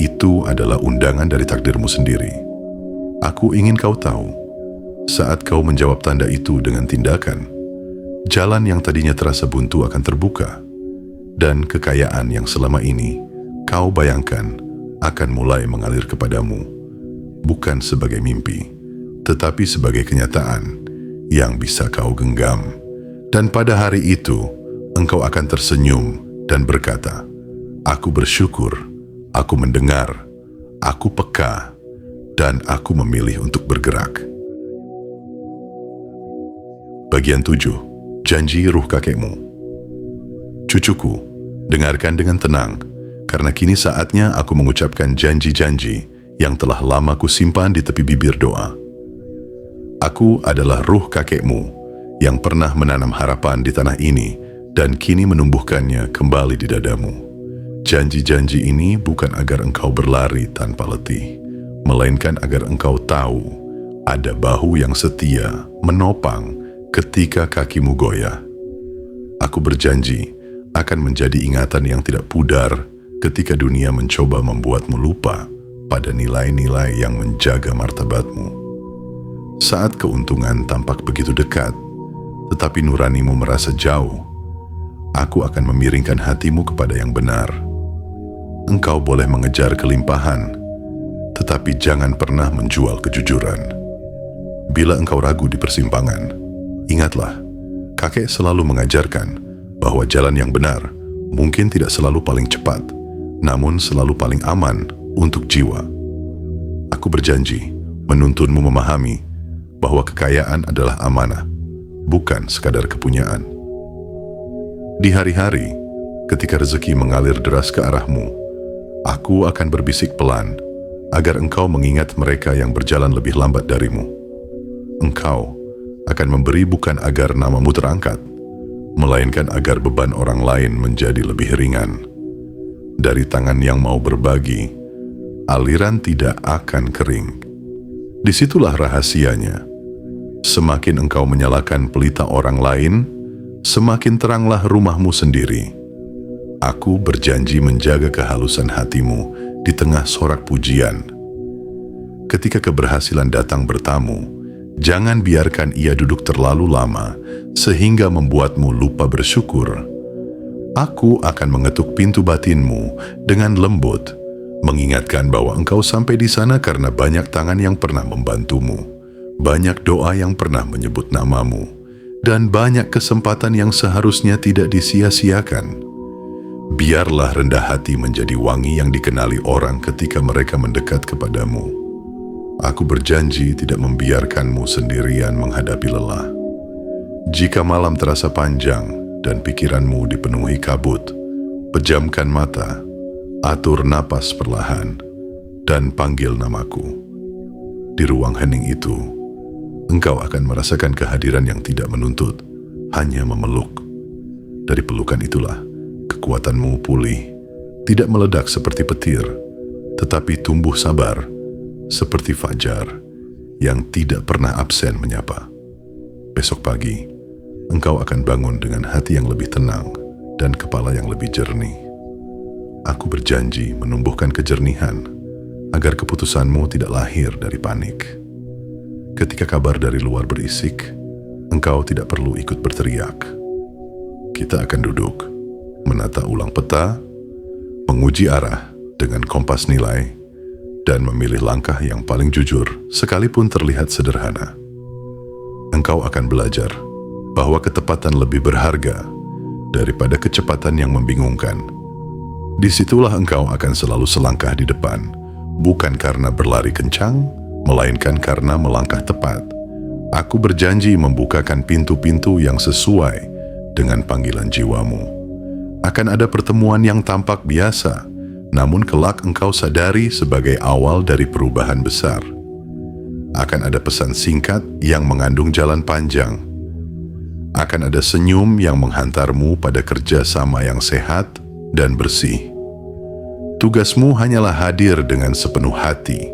Itu adalah undangan dari takdirmu sendiri. Aku ingin kau tahu, saat kau menjawab tanda itu dengan tindakan, jalan yang tadinya terasa buntu akan terbuka, dan kekayaan yang selama ini kau bayangkan akan mulai mengalir kepadamu, bukan sebagai mimpi, tetapi sebagai kenyataan yang bisa kau genggam. Dan pada hari itu, engkau akan tersenyum dan berkata, "Aku bersyukur, aku mendengar, aku peka, dan aku memilih untuk bergerak." Bagian 7. Janji ruh kakekmu. Cucuku, dengarkan dengan tenang, karena kini saatnya aku mengucapkan janji-janji yang telah lama kusimpan di tepi bibir doa. Aku adalah ruh kakekmu yang pernah menanam harapan di tanah ini dan kini menumbuhkannya kembali di dadamu. Janji-janji ini bukan agar engkau berlari tanpa letih, melainkan agar engkau tahu ada bahu yang setia menopang ketika kakimu goyah. Aku berjanji akan menjadi ingatan yang tidak pudar ketika dunia mencoba membuatmu lupa pada nilai-nilai yang menjaga martabatmu. Saat keuntungan tampak begitu dekat, tetapi nuranimu merasa jauh, aku akan memiringkan hatimu kepada yang benar. Engkau boleh mengejar kelimpahan, tetapi jangan pernah menjual kejujuran. Bila engkau ragu di persimpangan, ingatlah, kakek selalu mengajarkan bahwa jalan yang benar mungkin tidak selalu paling cepat, namun selalu paling aman untuk jiwa. Aku berjanji menuntunmu memahami bahwa kekayaan adalah amanah, bukan sekadar kepunyaan. Di hari-hari, ketika rezeki mengalir deras ke arahmu, aku akan berbisik pelan agar engkau mengingat mereka yang berjalan lebih lambat darimu. Engkau akan memberi bukan agar namamu terangkat, melainkan agar beban orang lain menjadi lebih ringan. Dari tangan yang mau berbagi, aliran tidak akan kering. Disitulah rahasianya. Semakin engkau menyalakan pelita orang lain, semakin teranglah rumahmu sendiri. Aku berjanji menjaga kehalusan hatimu di tengah sorak pujian. Ketika keberhasilan datang bertamu, jangan biarkan ia duduk terlalu lama sehingga membuatmu lupa bersyukur. Aku akan mengetuk pintu batinmu dengan lembut, mengingatkan bahwa engkau sampai di sana karena banyak tangan yang pernah membantumu, banyak doa yang pernah menyebut namamu, dan banyak kesempatan yang seharusnya tidak disia-siakan. Biarlah rendah hati menjadi wangi yang dikenali orang ketika mereka mendekat kepadamu. Aku berjanji tidak membiarkanmu sendirian menghadapi lelah. Jika malam terasa panjang dan pikiranmu dipenuhi kabut, pejamkan mata, atur napas perlahan, dan panggil namaku. Di ruang hening itu, engkau akan merasakan kehadiran yang tidak menuntut, hanya memeluk. Dari pelukan itulah, kekuatanmu pulih, tidak meledak seperti petir, tetapi tumbuh sabar, seperti fajar yang tidak pernah absen menyapa. Besok pagi, engkau akan bangun dengan hati yang lebih tenang dan kepala yang lebih jernih. Aku berjanji menumbuhkan kejernihan agar keputusanmu tidak lahir dari panik. Ketika kabar dari luar berisik, engkau tidak perlu ikut berteriak. Kita akan duduk, menata ulang peta, menguji arah dengan kompas nilai, dan memilih langkah yang paling jujur sekalipun terlihat sederhana. Engkau akan belajar bahwa ketepatan lebih berharga daripada kecepatan yang membingungkan. Disitulah engkau akan selalu selangkah di depan, bukan karena berlari kencang, melainkan karena melangkah tepat. Aku berjanji membukakan pintu-pintu yang sesuai dengan panggilan jiwamu. Akan ada pertemuan yang tampak biasa, namun kelak engkau sadari sebagai awal dari perubahan besar. Akan ada pesan singkat yang mengandung jalan panjang. Akan ada senyum yang menghantarmu pada kerja sama yang sehat dan bersih. Tugasmu hanyalah hadir dengan sepenuh hati,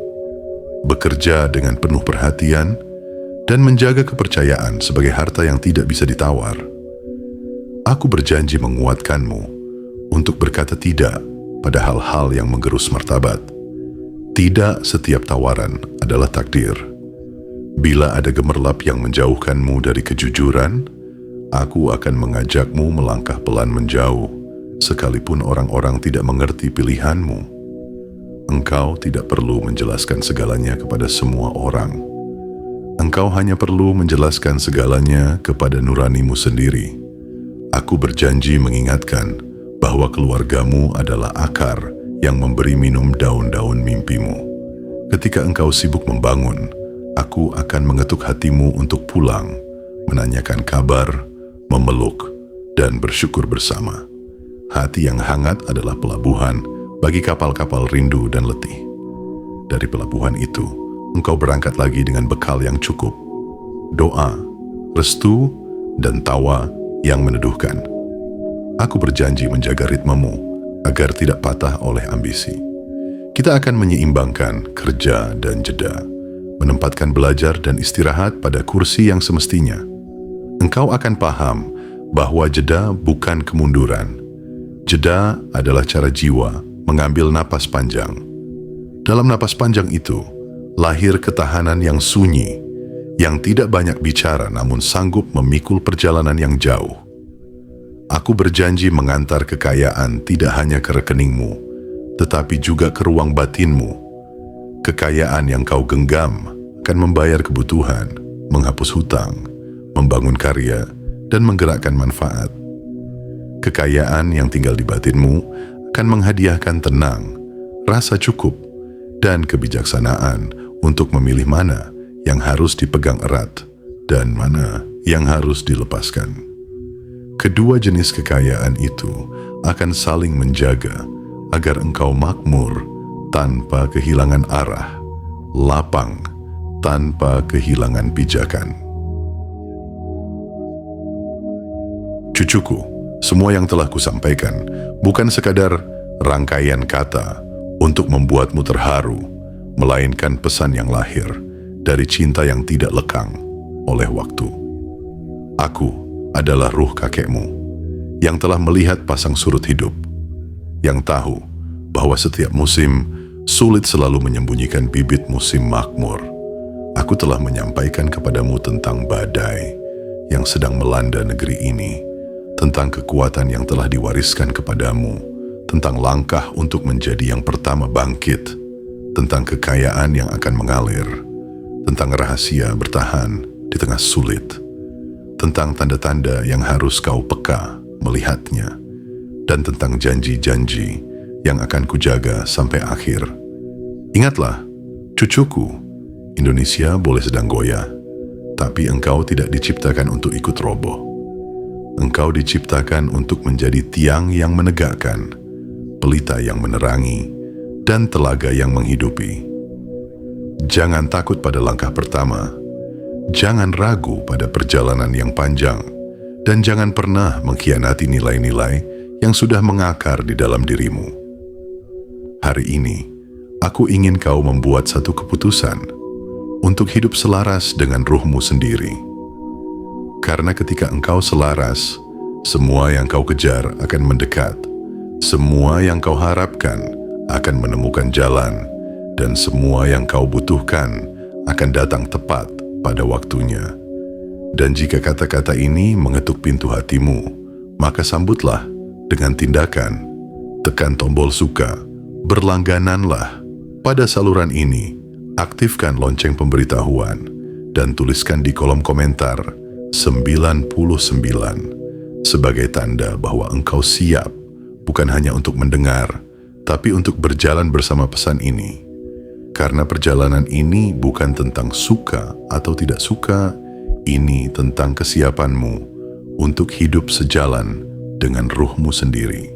bekerja dengan penuh perhatian, dan menjaga kepercayaan sebagai harta yang tidak bisa ditawar. Aku berjanji menguatkanmu untuk berkata tidak pada hal-hal yang menggerus martabat. Tidak setiap tawaran adalah takdir. Bila ada gemerlap yang menjauhkanmu dari kejujuran, aku akan mengajakmu melangkah pelan menjauh, sekalipun orang-orang tidak mengerti pilihanmu. Engkau tidak perlu menjelaskan segalanya kepada semua orang. Engkau hanya perlu menjelaskan segalanya kepada nuranimu sendiri. Aku berjanji mengingatkan bahwa keluargamu adalah akar yang memberi minum daun-daun mimpimu. Ketika engkau sibuk membangun, aku akan mengetuk hatimu untuk pulang, menanyakan kabar, memeluk, dan bersyukur bersama. Hati yang hangat adalah pelabuhan bagi kapal-kapal rindu dan letih. Dari pelabuhan itu, engkau berangkat lagi dengan bekal yang cukup. Doa, restu, dan tawa yang meneduhkan. Aku berjanji menjaga ritmemu agar tidak patah oleh ambisi. Kita akan menyeimbangkan kerja dan jeda, menempatkan belajar dan istirahat pada kursi yang semestinya. Engkau akan paham bahwa jeda bukan kemunduran. Jeda adalah cara jiwa mengambil napas panjang. Dalam napas panjang itu, lahir ketahanan yang sunyi, yang tidak banyak bicara namun sanggup memikul perjalanan yang jauh. Aku berjanji mengantar kekayaan tidak hanya ke rekeningmu, tetapi juga ke ruang batinmu. Kekayaan yang kau genggam akan membayar kebutuhan, menghapus hutang, membangun karya, dan menggerakkan manfaat. Kekayaan yang tinggal di batinmu akan menghadiahkan tenang, rasa cukup, dan kebijaksanaan untuk memilih mana yang harus dipegang erat dan mana yang harus dilepaskan. Kedua jenis kekayaan itu akan saling menjaga agar engkau makmur tanpa kehilangan arah, lapang tanpa kehilangan pijakan. Cucuku, semua yang telah kusampaikan bukan sekadar rangkaian kata untuk membuatmu terharu, melainkan pesan yang lahir dari cinta yang tidak lekang oleh waktu. Aku adalah ruh kakekmu yang telah melihat pasang surut hidup, yang tahu bahwa setiap musim sulit selalu menyembunyikan bibit musim makmur. Aku telah menyampaikan kepadamu tentang badai yang sedang melanda negeri ini, tentang kekuatan yang telah diwariskan kepadamu, tentang langkah untuk menjadi yang pertama bangkit, tentang kekayaan yang akan mengalir, tentang rahasia bertahan di tengah sulit, tentang tanda-tanda yang harus kau peka melihatnya, dan tentang janji-janji yang akan kujaga sampai akhir. Ingatlah, cucuku, Indonesia boleh sedang goyah, tapi engkau tidak diciptakan untuk ikut roboh. Engkau diciptakan untuk menjadi tiang yang menegakkan, pelita yang menerangi, dan telaga yang menghidupi. Jangan takut pada langkah pertama, jangan ragu pada perjalanan yang panjang, dan jangan pernah mengkhianati nilai-nilai yang sudah mengakar di dalam dirimu. Hari ini, aku ingin kau membuat satu keputusan untuk hidup selaras dengan ruhmu sendiri. Karena ketika engkau selaras, semua yang kau kejar akan mendekat, semua yang kau harapkan akan menemukan jalan, dan semua yang kau butuhkan akan datang tepat pada waktunya. Dan jika kata-kata ini mengetuk pintu hatimu, maka sambutlah dengan tindakan. Tekan tombol suka, berlanggananlah pada saluran ini, aktifkan lonceng pemberitahuan, dan tuliskan di kolom komentar 99 sebagai tanda bahwa engkau siap, bukan hanya untuk mendengar, tapi untuk berjalan bersama pesan ini. Karena perjalanan ini bukan tentang suka atau tidak suka, ini tentang kesiapanmu untuk hidup sejalan dengan ruhmu sendiri.